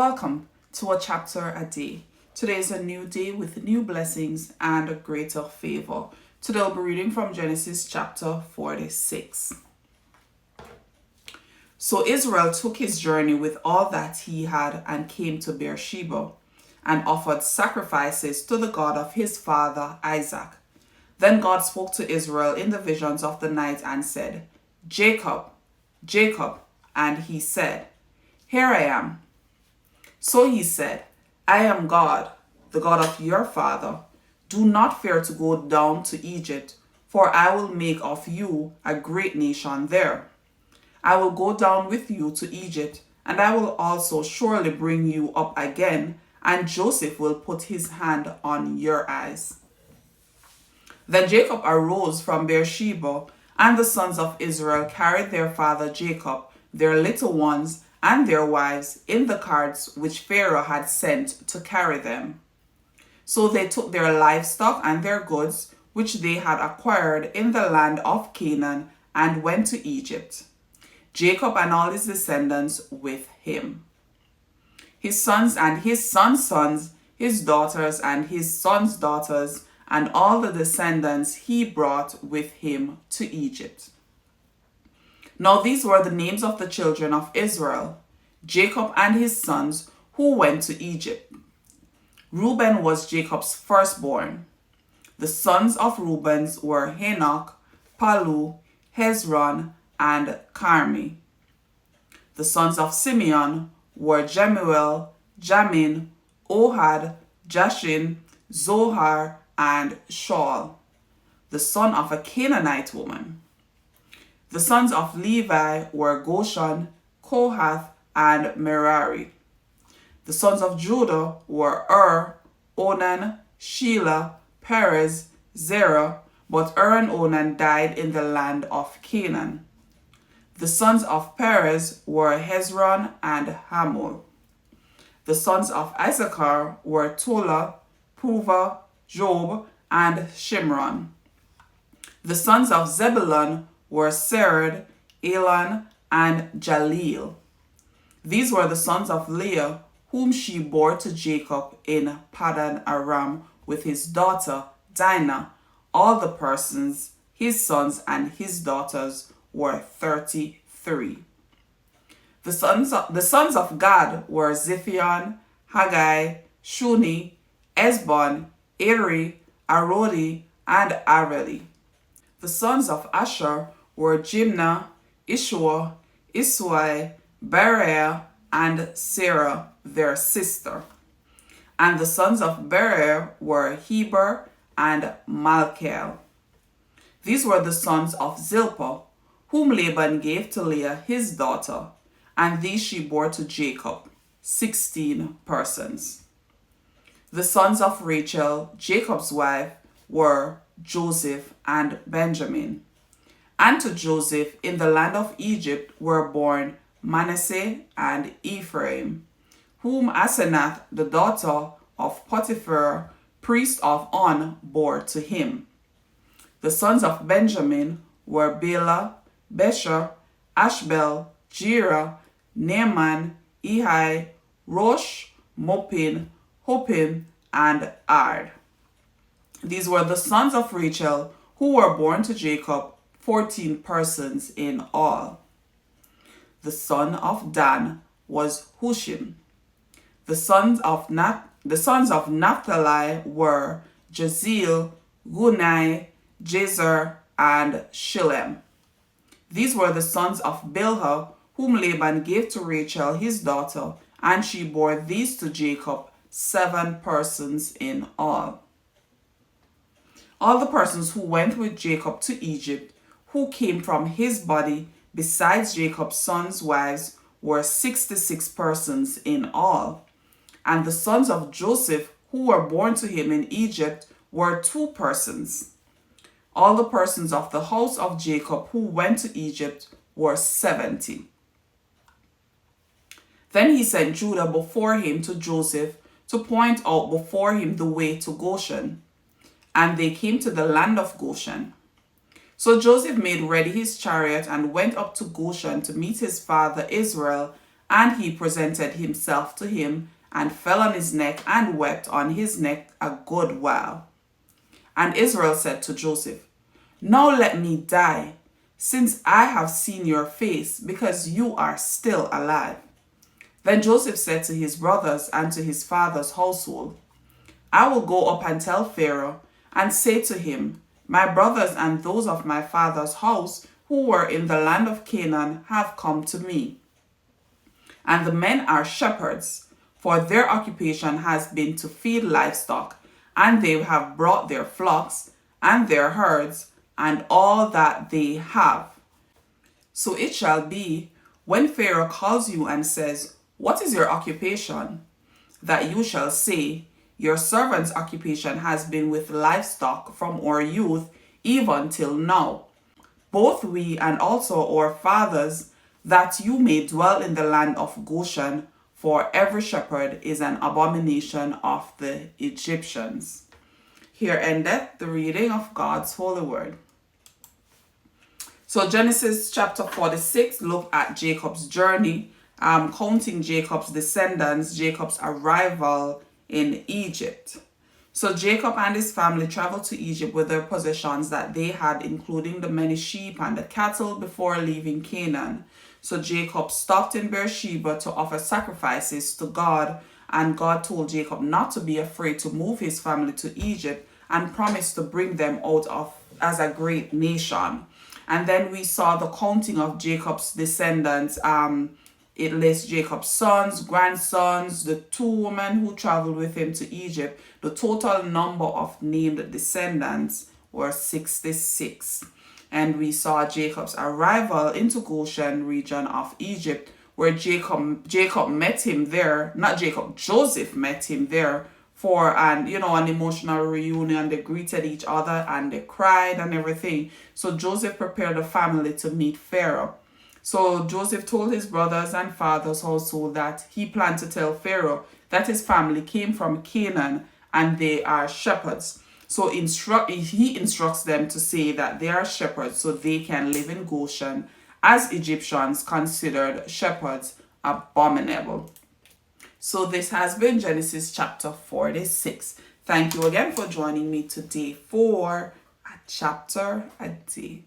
Welcome to a chapter a day. Today is a new day with new blessings and greater favor. Today I'll be reading from Genesis chapter 46. So Israel took his journey with all that he had and came to Beersheba and offered sacrifices to the God of his father Isaac. Then God spoke to Israel in the visions of the night and said, Jacob, Jacob. And he said, Here I am. So he said, I am God, the God of your father. Do not fear to go down to Egypt, for I will make of you a great nation there. I will go down with you to Egypt, and I will also surely bring you up again, and Joseph will put his hand on your eyes. Then Jacob arose from Beersheba, and the sons of Israel carried their father Jacob, their little ones, and their wives in the carts which Pharaoh had sent to carry them. So they took their livestock and their goods, which they had acquired in the land of Canaan, and went to Egypt. Jacob and all his descendants with him. His sons and his sons' sons, his daughters and his sons' daughters, and all the descendants he brought with him to Egypt. Now these were the names of the children of Israel, Jacob and his sons, who went to Egypt. Reuben was Jacob's firstborn. The sons of Reuben were Hanoch, Palu, Hezron, and Carmi. The sons of Simeon were Jemuel, Jamin, Ohad, Jashin, Zohar, and Shaul, the son of a Canaanite woman. The sons of Levi were Goshen, Kohath, and Merari. The sons of Judah were Onan, Shelah, Perez, Zerah, but and Onan died in the land of Canaan. The sons of Perez were Hezron and Hamul. The sons of Issachar were Tola, Puva, Job, and Shimron. The sons of Zebulun were Sered, Elon, and Jaleel. These were the sons of Leah, whom she bore to Jacob in Paddan Aram with his daughter Dinah. All the persons, his sons and his daughters, were 33. The sons of Gad were Ziphion, Haggai, Shuni, Esbon, Eri, Arodi, and Areli. The sons of Asher were Jimnah, Ishua, Iswai, Beriah, and Sarah, their sister. And the sons of Beriah were Heber and Malchiel. These were the sons of Zilpah, whom Laban gave to Leah his daughter, and these she bore to Jacob, 16 persons. The sons of Rachel, Jacob's wife, were Joseph and Benjamin. And to Joseph in the land of Egypt were born Manasseh and Ephraim, whom Asenath, the daughter of Potiphar, priest of On, bore to him. The sons of Benjamin were Bela, Besher, Ashbel, Jira, Naaman, Ehi, Rosh, Mopin, Hopim, and Ard. These were the sons of Rachel, who were born to Jacob, 14 persons in all. The son of Dan was Hushim. The sons of Naphtali were Jezeel, Gunai, Jezer, and Shillem. These were the sons of Bilhah, whom Laban gave to Rachel his daughter, and she bore these to Jacob, 7 persons in all. All the persons who went with Jacob to Egypt, who came from his body, besides Jacob's sons' wives, were 66 persons in all. And the sons of Joseph, who were born to him in Egypt, were 2 persons. All the persons of the house of Jacob who went to Egypt were 70. Then he sent Judah before him to Joseph to point out before him the way to Goshen. And they came to the land of Goshen. So Joseph made ready his chariot and went up to Goshen to meet his father Israel And he presented himself to him, and fell on his neck, and wept on his neck a good while. And Israel said to Joseph, Now let me die, since I have seen your face, because you are still alive. Then Joseph said to his brothers and to his father's household, I will go up and tell Pharaoh, and say to him, My brothers and those of my father's house who were in the land of Canaan have come to me. And the men are shepherds, for their occupation has been to feed livestock, and they have brought their flocks and their herds and all that they have. So it shall be, when Pharaoh calls you and says, What is your occupation? That you shall say, Your servant's occupation has been with livestock from our youth even till now, both we and also our fathers, that you may dwell in the land of Goshen, for every shepherd is an abomination of the Egyptians. Here endeth the reading of God's holy word. So Genesis chapter 46 look at Jacob's journey, counting Jacob's descendants, Jacob's arrival in Egypt. So Jacob and his family traveled to Egypt with their possessions that they had, including the many sheep and the cattle, before leaving Canaan. So Jacob stopped in Beersheba to offer sacrifices to God, and God told Jacob not to be afraid to move his family to Egypt and promised to bring them out of as a great nation. And then we saw the counting of Jacob's descendants. It lists Jacob's sons, grandsons, the 2 women who traveled with him to Egypt. The total number of named descendants were 66. And we saw Jacob's arrival into Goshen region of Egypt, where Jacob met him there, Joseph met him there for an emotional reunion. They greeted each other and they cried and everything. So Joseph prepared the family to meet Pharaoh. So Joseph told his brothers and father's household that he planned to tell Pharaoh that his family came from Canaan and they are shepherds. So he instructs them to say that they are shepherds so they can live in Goshen, as Egyptians considered shepherds abominable. So this has been Genesis chapter 46. Thank you again for joining me today for a chapter a day.